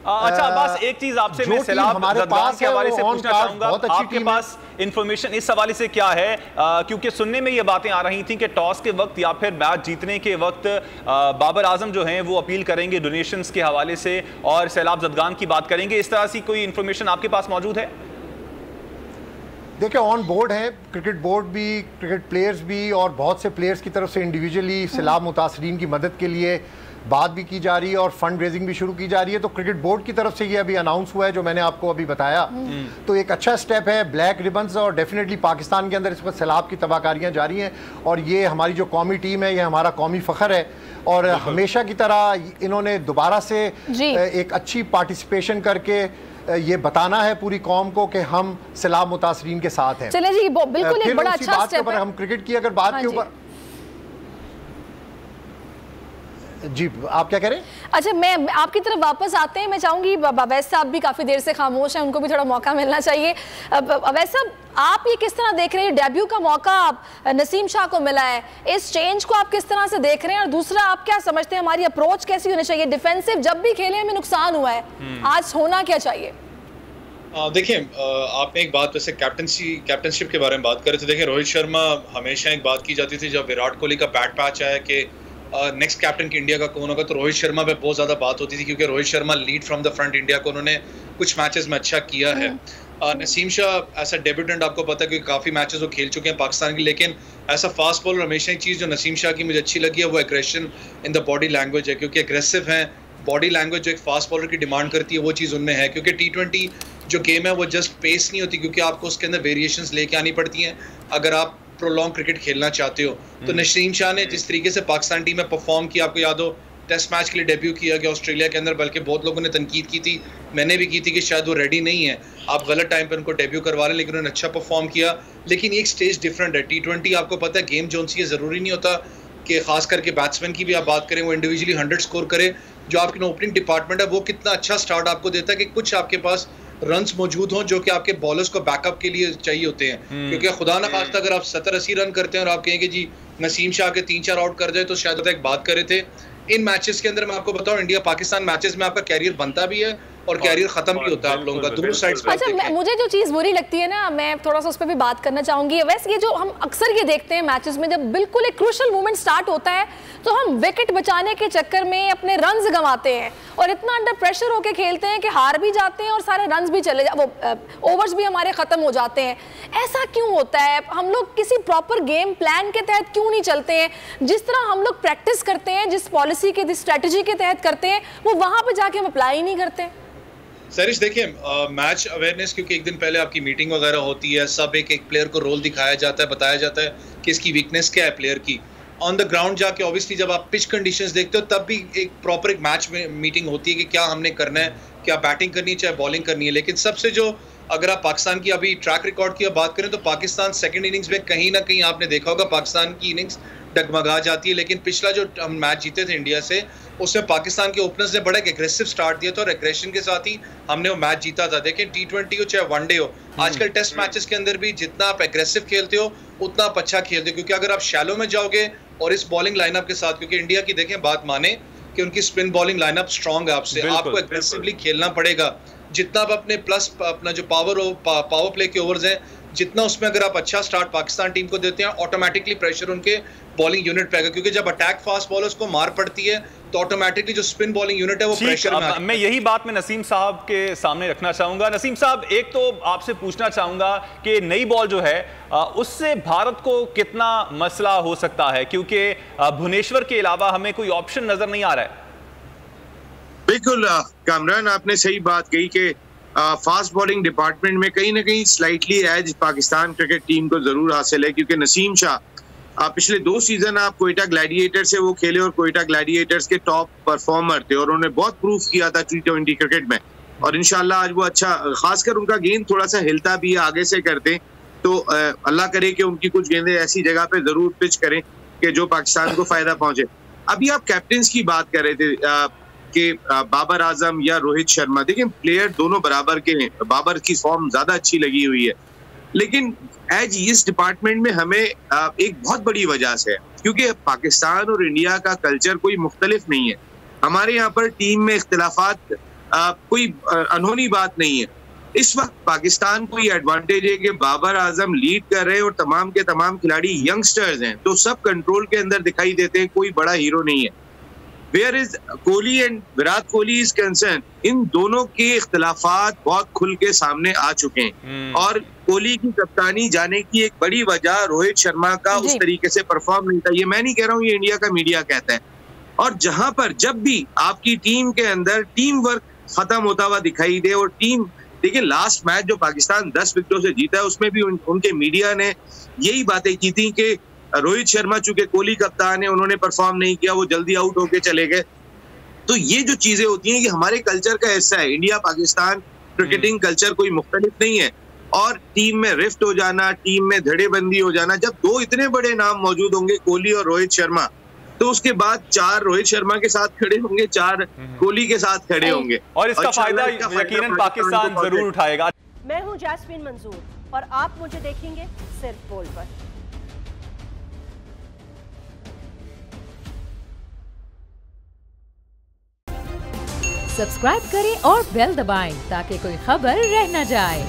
अच्छा अब्बास, एक चीज आपसे मैं सैलाब जदगान के हवाले से पूछना चाहूंगा, आपके पास इंफॉर्मेशन इस हवाले से क्या है? क्योंकि सुनने में ये बातें आ रही थी कि टॉस के वक्त या फिर मैच जीतने के वक्त बाबर आजम जो हैं वो अपील करेंगे डोनेशंस के हवाले से और सैलाब जदगान की बात करेंगे। इस तरह से कोई इंफॉर्मेशन आपके पास मौजूद है? देखिए, ऑन बोर्ड है क्रिकेट बोर्ड भी, क्रिकेट प्लेयर्स भी, और बहुत से प्लेयर्स की तरफ से इंडिविजुअली सैलाब मुतासरीन की मदद के लिए बात भी की जा रही है और फंड रेजिंग भी शुरू की जा रही है। तो क्रिकेट बोर्ड की तरफ से ये अभी अनाउंस हुआ है जो मैंने आपको अभी बताया, तो एक अच्छा स्टेप है। ब्लैक रिबन्स, और डेफिनेटली पाकिस्तान के अंदर इस वक्त सैलाब की तबाहकारियाँ जारी हैं और ये हमारी जो कौमी टीम है, ये हमारा कौमी फ़ख्र है। और हमेशा की तरह इन्होंने दोबारा से एक अच्छी पार्टिसिपेशन करके ये बताना है पूरी कौम को कि हम सैलाब मुतासरीन के साथ हैं। चलिए जी, बिल्कुल एक बड़ा अच्छा स्टेप है। हम क्रिकेट की अगर बात के ऊपर जी, आप क्या कह रहे हैं? अच्छा, मैं आपकी तरफ वापस आते हैं। मैं चाहूंगी अवैस साहब भी काफी देर से खामोश हैं, उनको भी थोड़ा मौका मिलना चाहिए। अवैस साहब, आप ये किस तरह देख रहे हैं? डेब्यू का मौका नसीम शाह को मिला है, इस चेंज को आप किस तरह से देख रहे हैं? और दूसरा, आप क्या समझते हैं हमारी अप्रोच कैसी होनी चाहिए? डिफेंसिव जब भी खेले हमें नुकसान हुआ है, आज होना क्या चाहिए? देखिए, आपने एक बात वैसे कैप्टनशिप के बारे में बात करे तो देखिए, रोहित शर्मा हमेशा एक बात की जाती थी जब विराट कोहली का बैट पैच आया कि नेक्स्ट कैप्टन की इंडिया का कौन होगा, तो रोहित शर्मा पे बहुत ज़्यादा बात होती थी क्योंकि Rohit Sharma lead from the front India को उन्होंने कुछ मैचेस में अच्छा किया है। नसीम शाह ऐसा डेब्यूटेंट आपको पता है क्योंकि काफ़ी मैचेस वो खेल चुके हैं पाकिस्तान की, लेकिन ऐसा फास्ट बॉलर हमेशा एक चीज़ जो नसीम शाह की मुझे अच्छी लगी है वो aggression in the body language है, क्योंकि एग्रेसिव हैं। बॉडी लैंग्वेज जो एक फास्ट बॉलर की डिमांड करती है वो चीज़ उनमें है, क्योंकि T20 जो गेम है वो जस्ट पेस नहीं होती, क्योंकि आपको उसके अंदर वेरिएशंस लेके आनी पड़ती हैं अगर आप प्रोलॉन्ग क्रिकेट खेलना चाहते हो। तो नसीम शाह ने जिस तरीके से पाकिस्तान टीम में परफॉर्म किया, आपको याद हो टेस्ट मैच के लिए डेब्यू किया गया ऑस्ट्रेलिया के अंदर, बल्कि बहुत लोगों ने तनकीद की थी, मैंने भी की थी कि शायद वो रेडी नहीं है, आप गलत टाइम पर उनको डेब्यू करवा रहे हैं, लेकिन उन्होंने अच्छा परफॉर्म किया। लेकिन एक स्टेज डिफरेंट है। T20 आपको पता है गेम जोन सी है, ज़रूरी नहीं होता कि खास करके बैट्समैन की भी आप बात करें वो इंडिविजुअली 100 स्कोर करे। जो आपकी ओपनिंग डिपार्टमेंट है वो कितना अच्छा स्टार्ट आपको देता है कि कुछ आपके पास रन्स मौजूद हों जो कि आपके बॉलर्स को बैकअप के लिए चाहिए होते हैं, क्योंकि खुदा ना खास्ता अगर आप 70-80 रन करते हैं और आप कहें कि जी नसीम शाह के 3-4 आउट कर जाए तो शायद एक बात करे थे। इन मैचेस के अंदर मैं आपको बताऊं, इंडिया पाकिस्तान मैचेस में आपका कैरियर बनता भी है और कैरियर खत्म भी होता है आप लोगों का, दोनों साइड्स पे। अच्छा, मुझे जो चीज़ बुरी लगती है ना, मैं थोड़ा सा उस पर भी बात करना चाहूंगी। वैसे ये जो हम अक्सर ये देखते हैं मैचेस में, जब बिल्कुल एक क्रूशल मोमेंट स्टार्ट होता है तो हम विकेट बचाने के चक्कर में अपने रन्स गंवाते हैं और इतना अंडर प्रेशर होकर खेलते हैं कि हार भी जाते हैं और सारे रन्स भी चले वो ओवर्स भी हमारे ख़त्म हो जाते हैं। ऐसा क्यों होता है? हम लोग किसी प्रॉपर गेम प्लान के तहत क्यों नहीं चलते हैं? जिस तरह हम लोग प्रैक्टिस करते हैं, जिस पॉलिसी के, जिस स्ट्रेटजी के तहत करते हैं, वो वहाँ पर जाके हम अप्लाई नहीं करते। सरिश, देखिए मैच अवेयरनेस, क्योंकि एक दिन पहले आपकी मीटिंग वगैरह होती है, सब एक प्लेयर को रोल दिखाया जाता है, बताया जाता है कि इसकी वीकनेस क्या है प्लेयर की। ऑन द ग्राउंड जाके ऑब्वियसली जब आप पिच कंडीशंस देखते हो तब भी एक प्रॉपर एक मैच में मीटिंग होती है कि क्या हमने करना है, क्या बैटिंग करनी है, चाहे बॉलिंग करनी है। लेकिन सबसे जो अगर आप पाकिस्तान की अभी ट्रैक रिकॉर्ड की बात करें तो पाकिस्तान सेकंड इनिंग्स में कहीं ना कहीं आपने देखा होगा पाकिस्तान की इनिंग्स डगमगा जाती है। लेकिन पिछला जो हम मैच जीते थे इंडिया से, उसमें पाकिस्तान के ओपनर्स ने बड़ा एक एग्रेसिव स्टार्ट दिया था और एग्रेशन के साथ ही हमने वो मैच जीता था। देखें T20 हो चाहे वनडे हो, आजकल टेस्ट मैचेस के अंदर भी जितना आप एग्रेसिव खेलते हो उतना आप अच्छा खेलते हो, क्योंकि अगर आप शैलो में जाओगे और इस बॉलिंग लाइनअप के साथ, क्योंकि इंडिया की देखें बात माने कि उनकी स्पिन बॉलिंग लाइनअप स्ट्रांग है, आपको एग्रेसिवली खेलना पड़ेगा। जितना आप अपने प्लस अपना जो पावर प्ले के ओवर्स हैं, जितना उसमें अगर आप अच्छा स्टार्ट पाकिस्तान टीम को देते हैं, ऑटोमेटिकली प्रेशर उनके बॉलिंग यूनिट पे आएगा, क्योंकि जब अटैक फास्ट बॉलर्स को मार पड़ती है तो ऑटोमेटिकली जो स्पिन बॉलिंग यूनिट है वो प्रेशर में आता है। मैं यही बात मैं नसीम साहब के सामने रखना चाहूंगा। नसीम साहब, एक तो आपसे पूछना चाहूंगा कि नई बॉल जो है उससे भारत को कितना मसला हो सकता है, क्योंकि भुवनेश्वर के अलावा हमें कोई ऑप्शन नजर नहीं आ रहा है। बिल्कुल कामरान, आपने सही बात कही कि फास्ट बॉलिंग डिपार्टमेंट में कहीं ना कहीं slightly as Pakistan cricket team को जरूर हासिल है, क्योंकि नसीम शाह पिछले 2 सीजन आप कोयटा ग्लैडिएटर से वो खेले और कोयटा ग्लैडिएटर्स के टॉप परफॉर्मर थे और उन्होंने बहुत प्रूफ किया था T20 क्रिकेट में, और इंशाल्लाह आज वो अच्छा, खासकर उनका गेंद थोड़ा सा हिलता भी आगे से करते, तो अल्लाह करे कि उनकी कुछ गेंदें ऐसी जगह पे जरूर पिच करें कि जो पाकिस्तान को फायदा पहुंचे। अभी आप कैप्टन्स की बात कर रहे थे कि बाबर आजम या रोहित शर्मा, देखिए प्लेयर दोनों बराबर के हैं, बाबर की फॉर्म ज्यादा अच्छी लगी हुई है, लेकिन एज इस डिपार्टमेंट में हमें एक बहुत बड़ी वजह से है, क्योंकि पाकिस्तान और इंडिया का कल्चर कोई मुख्तलिफ नहीं है। हमारे यहाँ पर टीम में इख्तिलाफात कोई अनहोनी बात नहीं है। इस वक्त पाकिस्तान को ये एडवांटेज है कि बाबर आजम लीड कर रहे हैं और तमाम के तमाम खिलाड़ी यंगस्टर्स हैं, तो सब कंट्रोल के अंदर दिखाई देते हैं, कोई बड़ा हीरो नहीं है। Where is Kohli and Virat Kohli is concern, इन दोनों के इख्तिलाफात बहुत खुल के सामने आ चुके हैं और कोहली की कप्तानी जाने की एक बड़ी वजह रोहित शर्मा का उस तरीके से परफॉर्म नहीं था। ये मैं नहीं कह रहा हूँ, ये इंडिया का मीडिया कहता है। और जहां पर जब भी आपकी टीम के अंदर टीम वर्क खत्म होता हुआ दिखाई दे और टीम, देखिए लास्ट मैच जो पाकिस्तान 10 विकेटों से जीता है उसमें भी उनके मीडिया ने यही बातें की थी कि रोहित शर्मा चूंकि कोहली कप्तान है उन्होंने परफॉर्म नहीं किया, वो जल्दी आउट होके चले गए। तो ये जो चीजें होती हैं कि हमारे कल्चर का हिस्सा है। इंडिया पाकिस्तान क्रिकेटिंग कल्चर कोई मुख्तलिफ नहीं है और टीम में रिफ्ट हो जाना, टीम में धड़ेबंदी हो जाना, जब दो इतने बड़े नाम मौजूद होंगे कोहली और रोहित शर्मा, तो उसके बाद 4 रोहित शर्मा के साथ खड़े होंगे, 4 कोहली के साथ खड़े होंगे और इसका फायदा यकीनन पाकिस्तान जरूर उठाएगा। मैं हूं जैस्मीन मंजूर और आप मुझे देखेंगे सिर्फ बोल पर। सब्सक्राइब करें और बेल दबाएं ताकि कोई खबर रह न जाए।